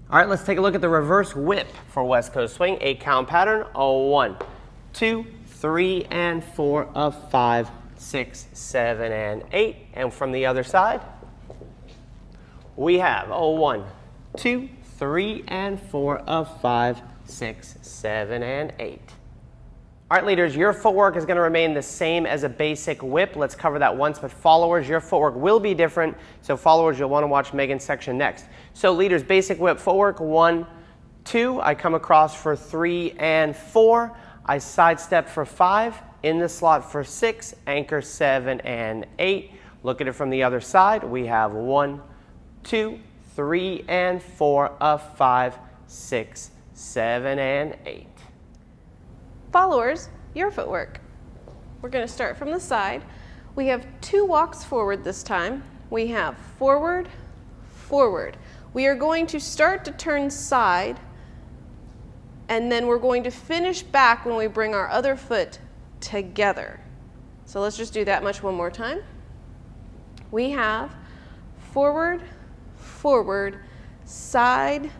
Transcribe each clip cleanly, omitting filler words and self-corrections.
All right, let's take a look at the reverse whip for West Coast Swing. 8-count pattern. 1, 2, 3, and 4 of 5, 6, 7, and 8. And from the other side, we have 1, 2, 3, and 4 of 5, 6, 7, and 8. All right, leaders, your footwork is going to remain the same as a basic whip. Let's cover that once, but followers, your footwork will be different. So followers, you'll want to watch Megan's section next. So leaders, basic whip footwork, 1, 2. I come across for 3 and 4. I sidestep for 5, in the slot for 6, anchor 7 and 8. Look at it from the other side. We have 1, 2, 3, and 4 of 5, 6, 7, and 8. Followers, your footwork. We're going to start from the side. We have 2 walks forward this time. We have forward, forward. We are going to start to turn side, and then we're going to finish back when we bring our other foot together. So let's just do that much one more time. We have forward, forward, side,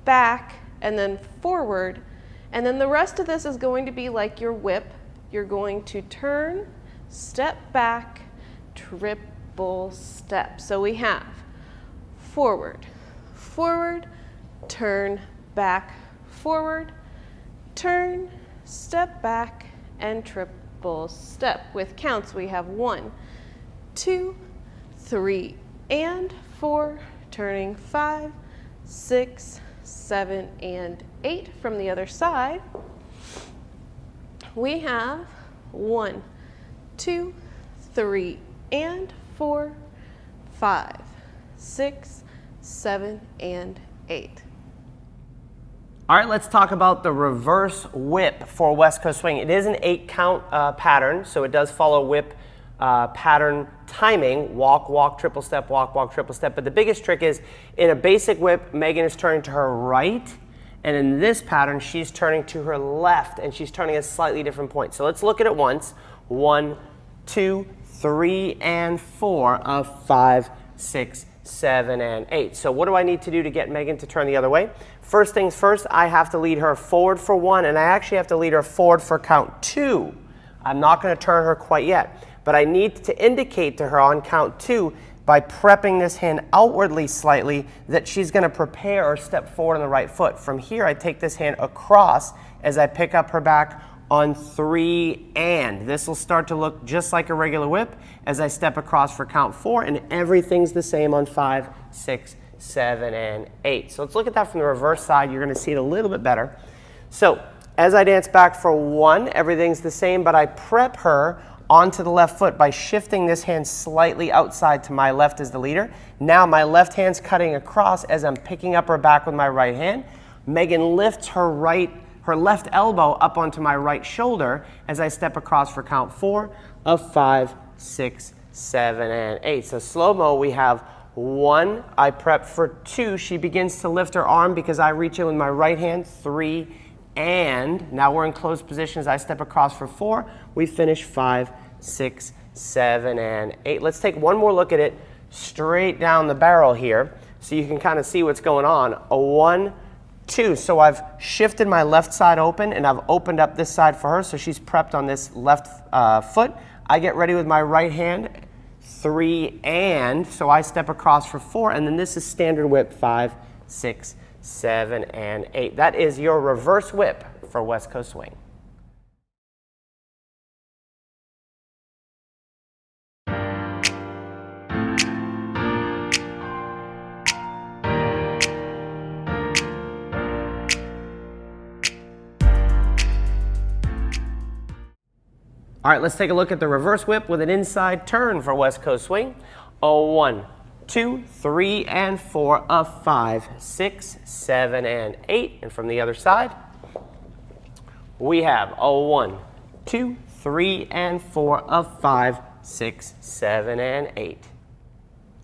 back, and then forward. And then the rest of this is going to be like your whip. You're going to turn, step back, triple step. So we have forward, forward, turn, back, forward, turn, step back, and triple step. With counts, we have 1, 2, 3, and 4, turning 5, 6, 7, and 8. From the other side, we have 1, 2, 3, and 4, 5, 6, 7, and 8. All right, let's talk about the reverse whip for West Coast Swing. It is an 8-count pattern, so it does follow whip pattern timing, walk, walk, triple step, walk, walk, triple step. But the biggest trick is in a basic whip, Megan is turning to her right, and in this pattern, she's turning to her left, and she's turning at a slightly different point. So let's look at it once. 1, 2, 3, and 4 of 5, 6, 7, and 8. So what do I need to do to get Megan to turn the other way? First things first, I have to lead her forward for 1, and I actually have to lead her forward for count 2. I'm not going to turn her quite yet, but I need to indicate to her on count 2 by prepping this hand outwardly slightly that she's going to prepare or step forward on the right foot. From here, I take this hand across as I pick up her back on 3, and this will start to look just like a regular whip as I step across for count 4, and everything's the same on 5, 6, 7, and 8. So let's look at that from the reverse side. You're going to see it a little bit better. So as I dance back for 1, everything's the same, but I prep her onto the left foot by shifting this hand slightly outside to my left as the leader. Now my left hand's cutting across as I'm picking up her back with my right hand. Megan lifts her left elbow up onto my right shoulder as I step across for count 4 of 5, 6, 7, and 8. So slow-mo, we have 1, I prep for 2. She begins to lift her arm because I reach in with my right hand. 3, and now we're in closed position as I step across for 4. We finish 5, 6, 7, and 8. Let's take one more look at it straight down the barrel here so you can kind of see what's going on. A 1, 2. So I've shifted my left side open and I've opened up this side for her, so she's prepped on this left foot. I get ready with my right hand. 3, and so I step across for 4, and then this is standard whip 5, 6, 7, and 8. That is your reverse whip for West Coast Swing. All right, let's take a look at the reverse whip with an inside turn for West Coast Swing. 1, 2, 3, and 4 of 5, 6, 7, and 8. And from the other side, we have 1, 2, 3, and 4 of 5, 6, 7, and 8.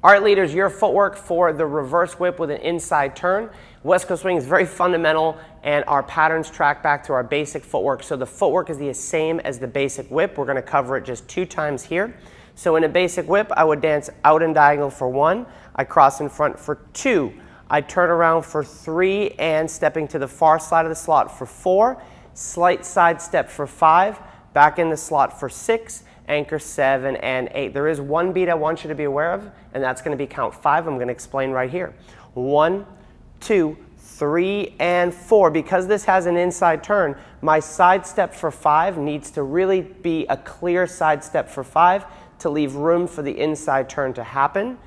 All right, leaders, your footwork for the reverse whip with an inside turn. West Coast Swing is very fundamental, and our patterns track back to our basic footwork. So the footwork is the same as the basic whip. We're going to cover it just 2 times here. So in a basic whip, I would dance out and diagonal for 1. I cross in front for 2. I turn around for 3 and stepping to the far side of the slot for 4, slight side step for 5, back in the slot for 6, anchor 7 and 8. There is one beat I want you to be aware of, and that's going to be count 5. I'm going to explain right here. 1, 2, 3, and 4. Because this has an inside turn, my side step for 5 needs to really be a clear side step for 5 to leave room for the inside turn to happen.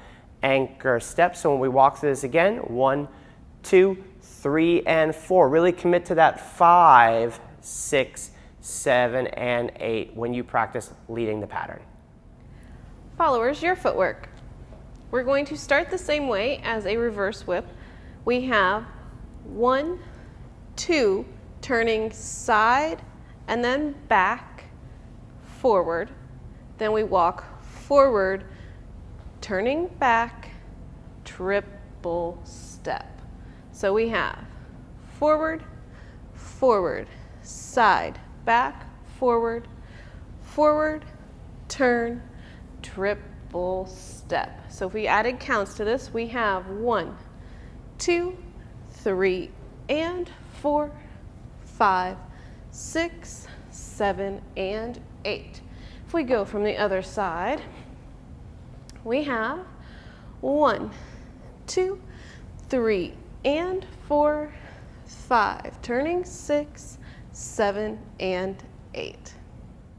Anchor step. So when we walk through this again, 1, 2, 3, and 4. Really commit to that 5, 6, 7, and 8 when you practice leading the pattern. Followers, your footwork. We're going to start the same way as a reverse whip. We have 1, 2, turning side and then back, forward. Then we walk forward, turning back, triple step. So we have forward, forward, side, back, forward, forward, turn, triple step. So if we added counts to this, we have 1, 2, 3, and 4, 5, 6, 7, and 8. If we go from the other side, we have 1, 2, 3, and 4, 5, turning 6, 7, and 8.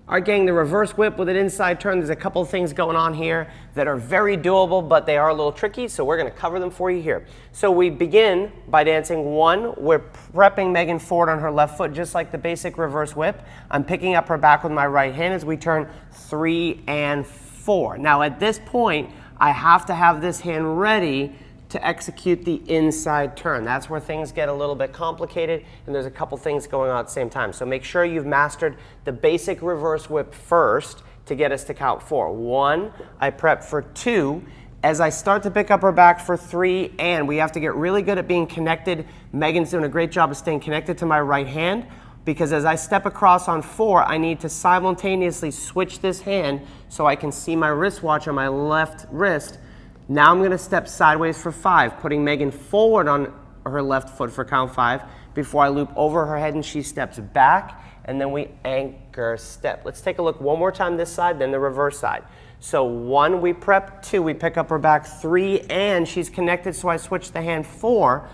All right, gang, the reverse whip with an inside turn, there's a couple of things going on here that are very doable, but they are a little tricky, so we're going to cover them for you here. So we begin by dancing 1. We're prepping Megan forward on her left foot, just like the basic reverse whip. I'm picking up her back with my right hand as we turn 3 and 4. Now at this point, I have to have this hand ready to execute the inside turn. That's where things get a little bit complicated, and there's a couple things going on at the same time. So make sure you've mastered the basic reverse whip first to get us to count 4. 1, I prep for 2. As I start to pick up her back for 3, and we have to get really good at being connected. Megan's doing a great job of staying connected to my right hand, because as I step across on 4, I need to simultaneously switch this hand so I can see my wristwatch on my left wrist. Now I'm going to step sideways for 5, putting Megan forward on her left foot for count 5 before I loop over her head and she steps back, and then we anchor step. Let's take a look one more time this side, then the reverse side. So 1, we prep, 2, we pick up her back, 3, and she's connected, so I switch the hand 4,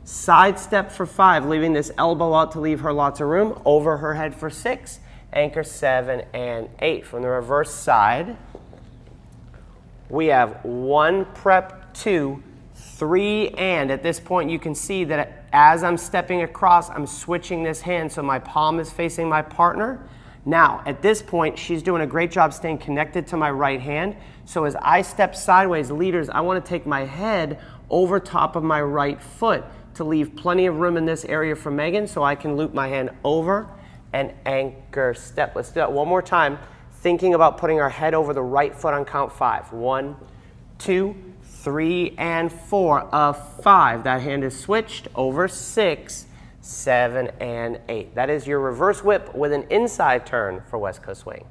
side step for 5, leaving this elbow out to leave her lots of room, over her head for 6, anchor 7 and 8. From the reverse side, we have 1, prep, 2, 3, and at this point you can see that as I'm stepping across, I'm switching this hand so my palm is facing my partner. Now, at this point, she's doing a great job staying connected to my right hand. So as I step sideways, leaders, I want to take my head over top of my right foot to leave plenty of room in this area for Megan so I can loop my hand over and anchor step. Let's do that one more time, thinking about putting our head over the right foot on count 5. 1, 2, 3, and 4 of 5. That hand is switched over 6, 7, and 8. That is your reverse whip with an inside turn for West Coast Swing.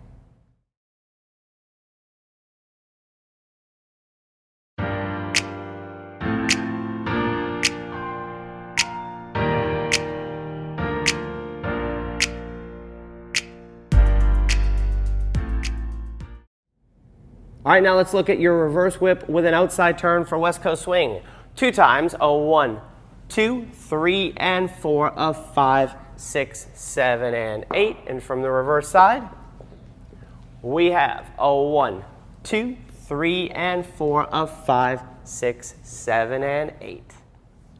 All right, now let's look at your reverse whip with an outside turn for West Coast Swing. 2 times, 1, 2, 3, and 4 of 5, 6, 7, and 8. And from the reverse side, we have 1, 2, 3, and 4 of 5, 6, 7, and 8.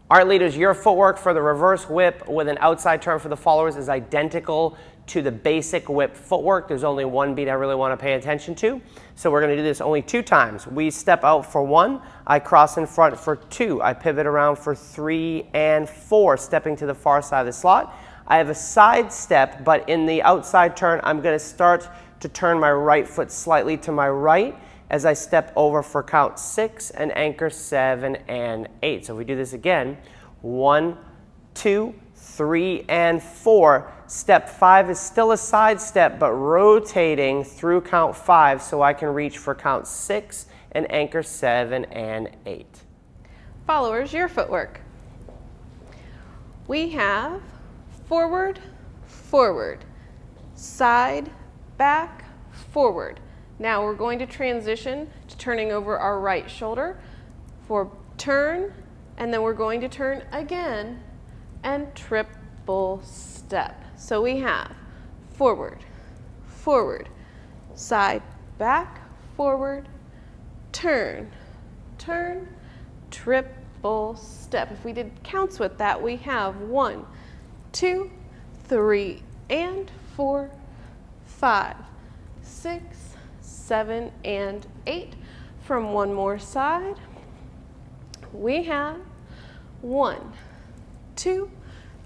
All right, leaders, your footwork for the reverse whip with an outside turn for the followers is identical to the basic whip footwork. There's only one beat I really want to pay attention to. So we're going to do this only 2 times. We step out for 1, I cross in front for 2, I pivot around for 3 and 4, stepping to the far side of the slot. I have a side step, but in the outside turn, I'm going to start to turn my right foot slightly to my right as I step over for count 6 and anchor 7 and 8. So if we do this again, 1, 2, 3, and 4. Step 5 is still a side step, but rotating through count 5 so I can reach for count 6 and anchor 7 and 8. Followers, your footwork. We have forward, forward, side, back, forward. Now we're going to transition to turning over our right shoulder for turn, and then we're going to turn again and triple step. So we have forward, forward, side, back, forward, turn, turn, triple step. If we did counts with that, we have 1, 2, 3, and 4, 5, 6, 7, and 8. From one more side, we have 1, 2,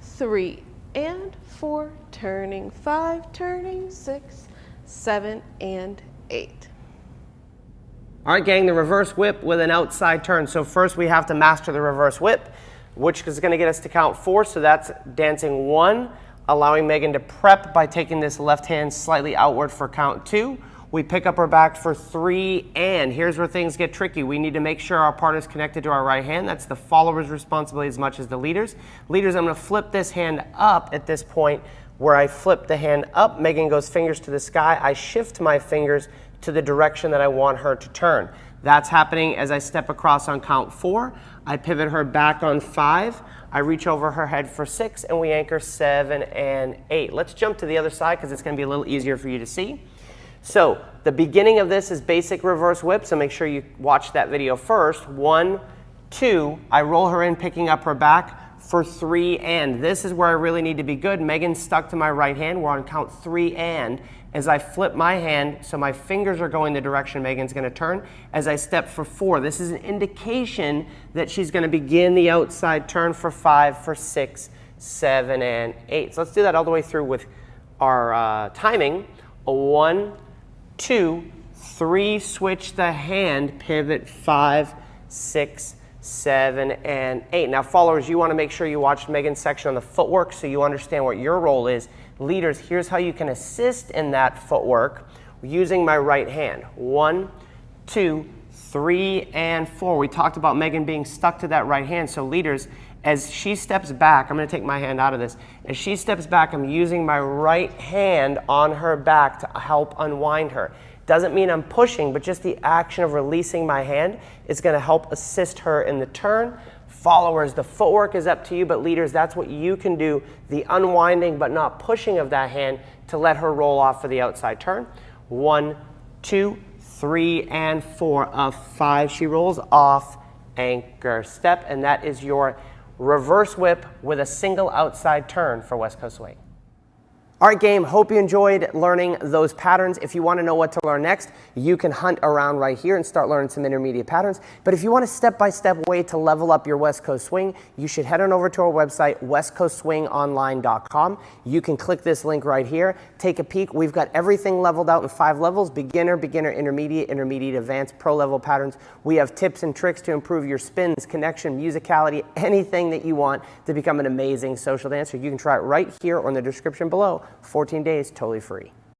3, and 4, turning 5, turning 6, 7, and 8. All right, gang, the reverse whip with an outside turn. So first we have to master the reverse whip, which is going to get us to count 4. So that's dancing 1, allowing Megan to prep by taking this left hand slightly outward for count 2. We pick up our back for 3, and here's where things get tricky. We need to make sure our partner's connected to our right hand. That's the follower's responsibility as much as the leader's. Leaders, I'm going to flip this hand up at this point where I flip the hand up. Megan goes fingers to the sky. I shift my fingers to the direction that I want her to turn. That's happening as I step across on count 4. I pivot her back on 5. I reach over her head for 6, and we anchor 7 and 8. Let's jump to the other side because it's going to be a little easier for you to see. So the beginning of this is basic reverse whip, so make sure you watch that video first. 1, 2, I roll her in, picking up her back for 3, and this is where I really need to be good. Megan's stuck to my right hand. We're on count 3, and as I flip my hand, so my fingers are going the direction Megan's going to turn. As I step for 4, this is an indication that she's going to begin the outside turn for 5, for 6, 7, and 8. So let's do that all the way through with our timing. 1, 2, 3, switch the hand, pivot 5, 6, 7, and 8. Now followers, you want to make sure you watch Megan's section on the footwork so you understand what your role is. Leaders, here's how you can assist in that footwork using my right hand. 1, 2, 3, and 4. We talked about Megan being stuck to that right hand. So leaders, as she steps back, I'm going to take my hand out of this. As she steps back, I'm using my right hand on her back to help unwind her. Doesn't mean I'm pushing, but just the action of releasing my hand is going to help assist her in the turn. Followers, the footwork is up to you, but leaders, that's what you can do, the unwinding but not pushing of that hand to let her roll off for the outside turn. 1, 2, 3, and 4 of 5. She rolls off, anchor, step, and that is your reverse whip with a single outside turn for West Coast Swing. All right, game, hope you enjoyed learning those patterns. If you want to know what to learn next, you can hunt around right here and start learning some intermediate patterns. But if you want a step-by-step way to level up your West Coast Swing, you should head on over to our website, westcoastswingonline.com. You can click this link right here, take a peek. We've got everything leveled out in 5 levels: beginner, beginner, intermediate, intermediate, advanced, pro level patterns. We have tips and tricks to improve your spins, connection, musicality, anything that you want to become an amazing social dancer. You can try it right here or in the description below. 14 days, totally free.